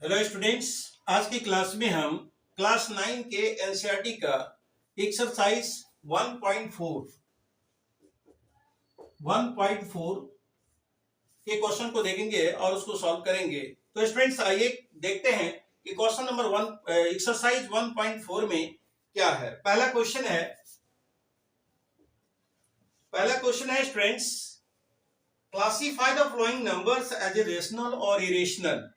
Hello students. आज की class में हम क्लास 9 के एनसीईआरटी का एक्सरसाइज 1.4 के क्वेश्चन को देखेंगे और उसको सॉल्व करेंगे। तो स्टूडेंट्स आइए देखते हैं कि क्वेश्चन नंबर 1 एक्सरसाइज 1.4 में क्या है। पहला क्वेश्चन है students, classify the following numbers as a rational और इरेशनल।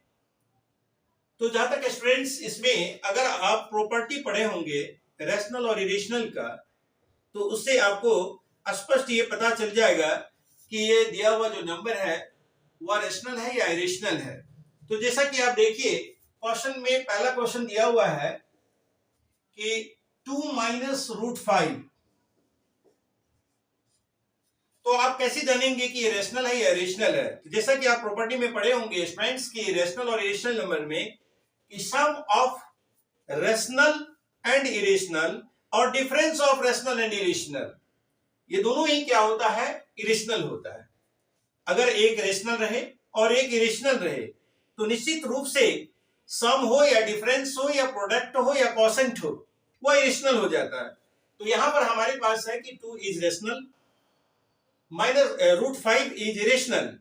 तो जहां तक स्टूडेंट्स इसमें अगर आप प्रॉपर्टी पढ़े होंगे रेशनल और इरेशनल का, तो उससे आपको स्पष्ट ये पता चल जाएगा कि ये दिया हुआ जो नंबर है वह रेशनल है या इरेशनल है। तो जैसा कि आप देखिए क्वेश्चन में पहला क्वेश्चन दिया हुआ है कि 2 माइनस रूट 5, तो आप कैसे जानेंगे कि ये रेशनल है या इरेशनल है। तो जैसा कि आप प्रॉपर्टी में पढ़े होंगे स्टूडेंट्स की रेशनल और इरेशनल नंबर में कि सम ऑफ रेशनल एंड इरेशनल और difference of rational and irrational, ये दोनों ही क्या होता है, इरेशनल होता है। अगर एक रेशनल रहे और एक इरेशनल रहे तो निश्चित रूप से सम हो या डिफरेंस हो या प्रोडक्ट हो या कोसेंट हो, वो इरेशनल हो जाता है। तो यहां पर हमारे पास है कि 2 is rational minus root 5 is irrational.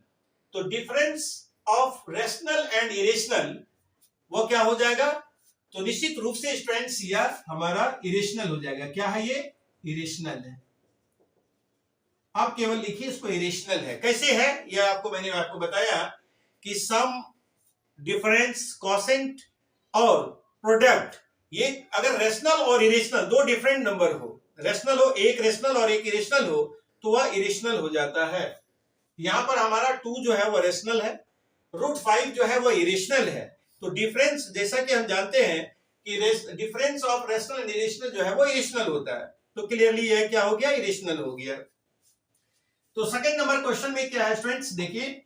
तो difference of rational and irrational वो क्या हो जाएगा, तो निश्चित रूप से स्टूडेंट्स यह हमारा इरेशनल हो जाएगा। क्या है ये, इरेशनल है। आप केवल लिखिए इसको इरेशनल है। कैसे है यह मैंने आपको बताया कि सम, डिफरेंस, कोसेंट और प्रोडक्ट, ये अगर रेशनल और इरेशनल दो डिफरेंट नंबर हो, रेशनल हो, एक रेशनल और एक इरेशनल हो, तो वह इरेशनल हो जाता है। यहां पर हमारा 2 जो है वह रेशनल है, रूट 5 जो है वह इरेशनल है। तो डिफरेंस, जैसा कि हम जानते हैं कि difference of rational and irrational जो है वो इरेशनल होता है। तो क्लियरली यह क्या हो गया, इरेशनल हो गया। तो सेकंड नंबर क्वेश्चन में क्या है स्टूडेंट्स, देखिए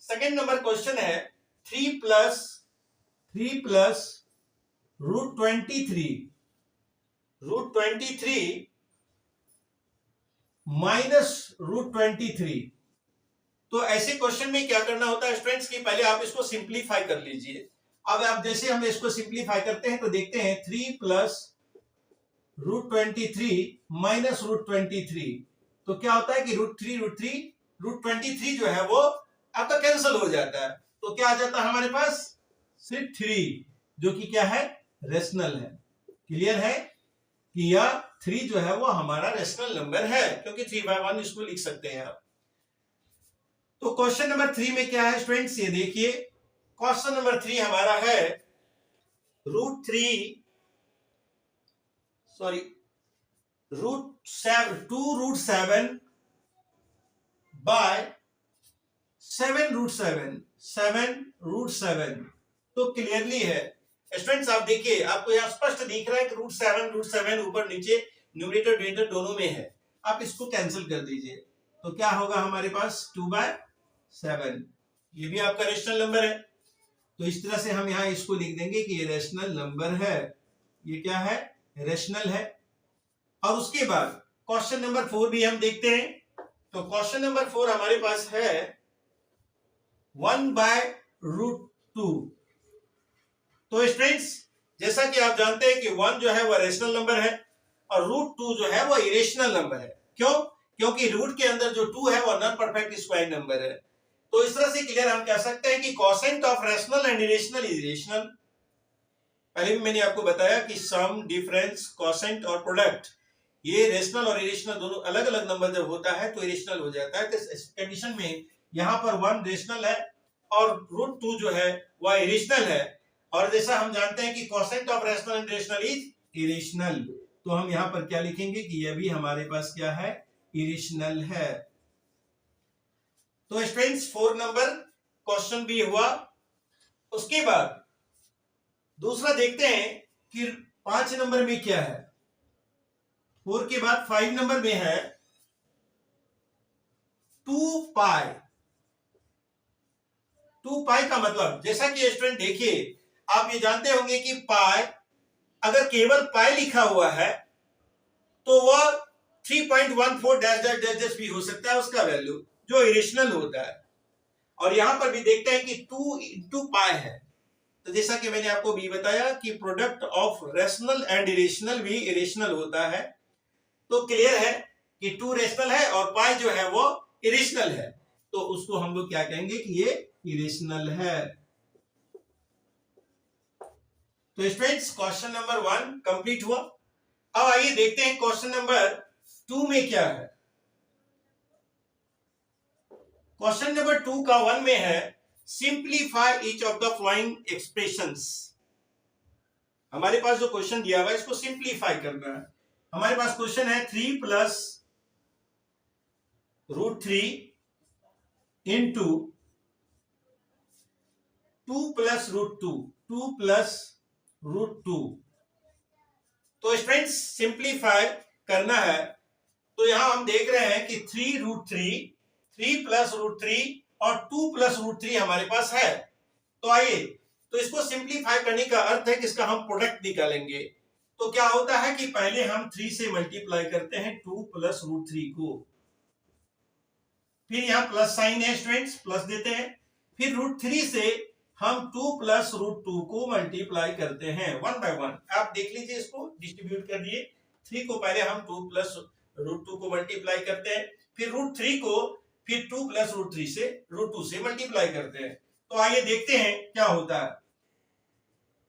सेकंड नंबर क्वेश्चन है 3 प्लस रूट 23 माइनस रूट 23। तो ऐसे क्वेश्चन में क्या करना होता है स्टूडेंट्स की पहले आप इसको सिंप्लीफाई कर लीजिए। अब आप जैसे हम इसको सिंप्लीफाई करते हैं तो देखते हैं 3 प्लस रूट 23 माइनस रूट 23, तो क्या होता है कि रूट 23 जो है वो आपका कैंसिल हो जाता है। तो क्या आ जाता है हमारे पास, सिर्फ 3, जो कि क्या है, रेशनल है। क्लियर है कि यह 3 जो है वो हमारा रेशनल नंबर है, क्योंकि 3/1 इसको लिख सकते हैं आप। तो क्वेश्चन नंबर 3 में क्या है स्टूडेंट्स, ये देखिए क्वेश्चन नंबर 3 हमारा है रूट 7 बाय 7 रूट 7। तो क्लियरली है स्टूडेंट्स, आप देखिए आपको यहां स्पष्ट दिख रहा है कि रूट 7 ऊपर नीचे न्यूमरेटर डिनोमिनेटर दोनों में है। आप इसको कैंसिल कर दीजिए तो क्या होगा हमारे पास 2/7। ये भी आपका रेशनल नंबर है। तो इस तरह से हम यहां इसको लिख देंगे कि ये रेशनल नंबर है, ये क्या है, रेशनल है। और उसके बाद क्वेश्चन नंबर 4 भी हम देखते हैं। तो क्वेश्चन नंबर 4 हमारे पास है 1/√2। तो स्टूडेंट्स जैसा कि आप जानते हैं कि 1 जो है वह रेशनल नंबर है और √2 जो है वह इरेशनल नंबर है। क्यों, क्योंकि रूट के अंदर जो 2 है वह नॉन परफेक्ट स्क्वायर नंबर है। तो इस तरह से क्लियर हम कह सकते हैं कि quotient of rational and irrational is irrational. पहले भी मैंने आपको बताया कि सम, डिफरेंस, कोसेंट और प्रोडक्ट, ये रेशनल और इरेशनल दोनों अलग अलग नंबर जब होता है तो इरेशनल हो जाता है। तो इस कंडीशन में यहाँ पर 1 रेशनल है और √2 जो है वह इरेशनल है। और जैसा हम जानते हैं कि quotient of rational and irrational is irrational, तो हम यहाँ पर क्या लिखेंगे कि यह भी हमारे पास क्या है, इरेशनल है। तो स्टूडेंट्स 4 नंबर क्वेश्चन भी हुआ। उसके बाद दूसरा देखते हैं कि 5 नंबर में क्या है। 4 के बाद 5 नंबर में है 2 पाई का मतलब, जैसा कि स्टूडेंट देखिए आप ये जानते होंगे कि पाई, अगर केवल पाई लिखा हुआ है तो वह 3.14 डैश डैश डैश डैश भी हो सकता है उसका वैल्यू, जो इरेशनल होता है। और यहां पर भी देखते हैं कि 2 इंटू पाई है, तो जैसा कि मैंने आपको भी बताया कि product of rational and irrational भी इरेशनल होता है। तो क्लियर है कि टू रेशनल है और पाई जो है वो इरेशनल है, तो उसको हम लोग क्या कहेंगे कि ये इरेशनल है। तो स्टूडेंट्स क्वेश्चन नंबर 1 कंप्लीट हुआ। अब आइए देखते हैं क्वेश्चन नंबर 2 में क्या है। क्वेश्चन नंबर 2 का 1 में है simplify each of the following expressions. हमारे पास जो क्वेश्चन दिया हुआ है इसको सिंप्लीफाई करना है। हमारे पास क्वेश्चन है 3 प्लस √3 इंटू 2 प्लस √2, 2 प्लस √2। तो स्टूडेंट्स सिंप्लीफाई करना है, तो यहां हम देख रहे हैं कि 3√3, 3 प्लस √3 और 2 प्लस √3 हमारे पास है। तो आइए, तो इसको सिंप्लीफाई करने का अर्थ है कि इसका हम प्रोडक्ट निकालेंगे। तो क्या होता है कि पहले हम 3 से मल्टीप्लाई करते हैं 2 प्लस √3 को, फिर यहां प्लस साइन है स्टूडेंट्स, प्लस देते हैं, फिर √3 से हम 2 प्लस √2 को मल्टीप्लाई करते हैं 1 बाय 1। आप देख लीजिए, इसको डिस्ट्रीब्यूट कर दिए। 3 को पहले हम 2 प्लस √2 को मल्टीप्लाई करते हैं, फिर √3 को फिर 2 प्लस √3 से √2 से मल्टीप्लाई करते हैं। तो आइए देखते हैं क्या होता है।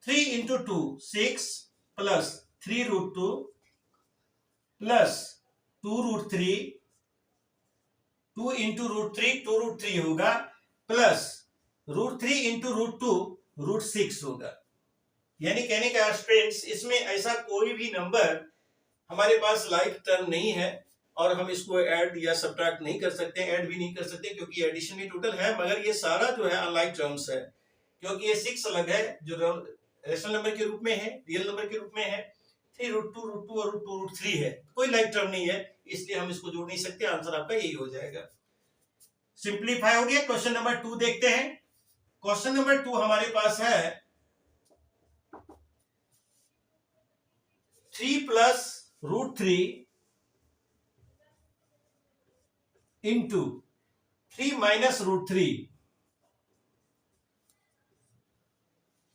3 इंटू 2 6 प्लस 3√2 प्लस 2√3, 2 इंटू √3 2√3 होगा, प्लस √3 इंटू √2 √6 होगा। यानी कहने का स्टूडेंट्स इसमें ऐसा कोई भी नंबर हमारे पास लाइक टर्म नहीं है और हम इसको ऐड या सब्ट्रैक्ट नहीं कर सकते, ऐड भी नहीं कर सकते क्योंकि एडिशन भी टोटल है, मगर ये सारा जो है अनलाइक टर्म्स है क्योंकि ये 6 अलग है जो रेशनल नंबर के रूप में है, रियल नंबर के रूप में है, 3√2 √2 और √2 √3 है, कोई लाइक टर्म नहीं है, इसलिए हम इसको जोड़ नहीं सकते। आंसर आपका यही हो जाएगा। सिंप्लीफाई हो गया। क्वेश्चन नंबर 2 देखते हैं। क्वेश्चन नंबर 2 हमारे पास है 3 प्लस √3 इंटू 3 माइनस √3।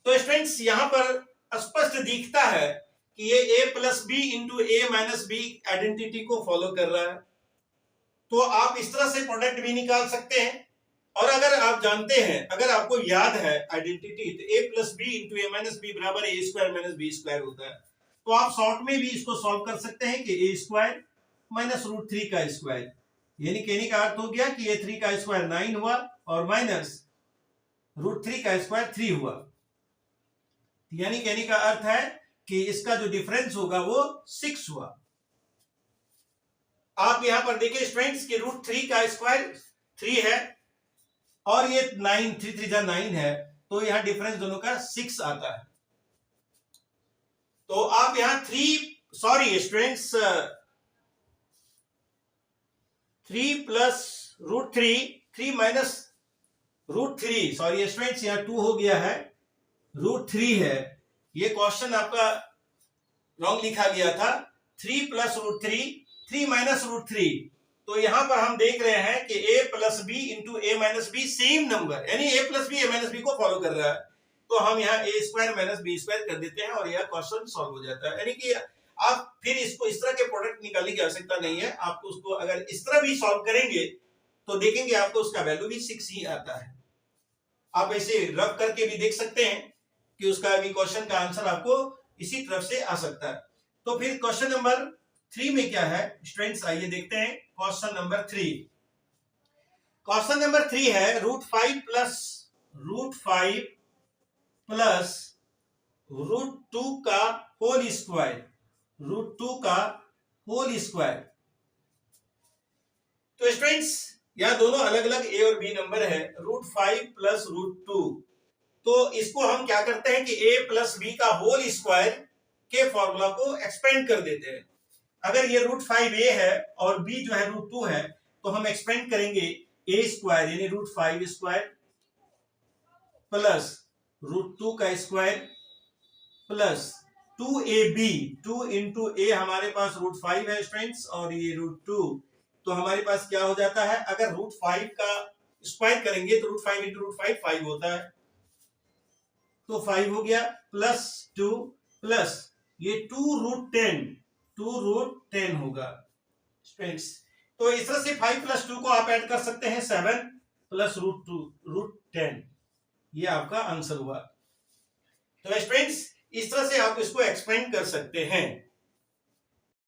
तो स्टूडेंट्स यहां पर स्पष्ट दिखता है कि ये a plus b into a minus b identity को फॉलो कर रहा है। तो आप इस तरह से प्रोडक्ट भी निकाल सकते हैं, और अगर आप जानते हैं, अगर आपको याद है आइडेंटिटी, तो a plus b into a minus b बराबर a square minus b square होता है। तो आप शॉर्ट में भी इसको सॉल्व कर सकते हैं कि ए स्क्वायर माइनस √3 का स्क्वायर, यानी कहने का अर्थ हो गया कि ये 3 का स्क्वायर 9 हुआ और माइनस √3 का स्क्वायर 3 हुआ। यानी कहने का अर्थ है कि इसका जो डिफरेंस होगा वो 6 हुआ। आप यहां पर देखिए स्टूडेंट्स कि √3 का स्क्वायर 3 है और ये 9, 3 3 9 है, तो यहां डिफरेंस दोनों का 6 आता है। तो आप यहां 3 प्लस √3, 3 माइनस √3, सॉरी स्टूडेंट्स यहां 2 हो गया है, √3 है। ये क्वेश्चन आपका रॉन्ग लिखा गया था। 3 प्लस √3, 3 माइनस √3। तो यहां पर हम देख रहे हैं कि a plus b into a minus b same number, यानी a plus b a minus b को फॉलो कर रहा है, तो हम यहाँ a square minus b square कर देते हैं और यह क्वेश्चन सॉल्व हो जाता है। यानी कि आप फिर इसको इस तरह के प्रोडक्ट निकालने की आवश्यकता नहीं है। आपको उसको अगर इस तरह भी सॉल्व करेंगे तो देखेंगे आपको उसका वैल्यू भी 6 ही आता है। आप ऐसे रब करके भी देख सकते हैं कि उसका भी क्वेश्चन का आंसर आपको इसी तरफ से आ सकता है। तो फिर क्वेश्चन नंबर 3 में क्या है स्टूडेंट्स, आइए देखते हैं क्वेश्चन नंबर 3। क्वेश्चन नंबर 3 है √5 प्लस √2 का होल स्क्वायर, √2 का होल स्क्वायर। तो स्टूडेंट्स यह दोनों अलग अलग a और b नंबर है, √5 प्लस √2। तो इसको हम क्या करते हैं कि a प्लस बी का होल स्क्वायर के फॉर्मूला को एक्सपेंड कर देते हैं। अगर ये √5a है और b जो है √2 है, तो हम एक्सपेंड करेंगे a स्क्वायर यानी √5 स्क्वायर प्लस √2 का square plus 2ab, 2 into a हमारे पास √5 है स्टूडेंट्स और ये √2, तो हमारे पास क्या हो जाता है, अगर √5 का स्क्वायर करेंगे तो √5 इंटू √5 5 होता है। तो 5 हो गया, प्लस 2 प्लस ये 2√10 होगा स्टूडेंट्स। तो इस तरह से 5 + 2 को आप ऐड कर सकते हैं, 7 + √10, ये आपका आंसर हुआ। तो स्टूडेंट्स इस तरह से आप इसको एक्सपेंड कर सकते हैं।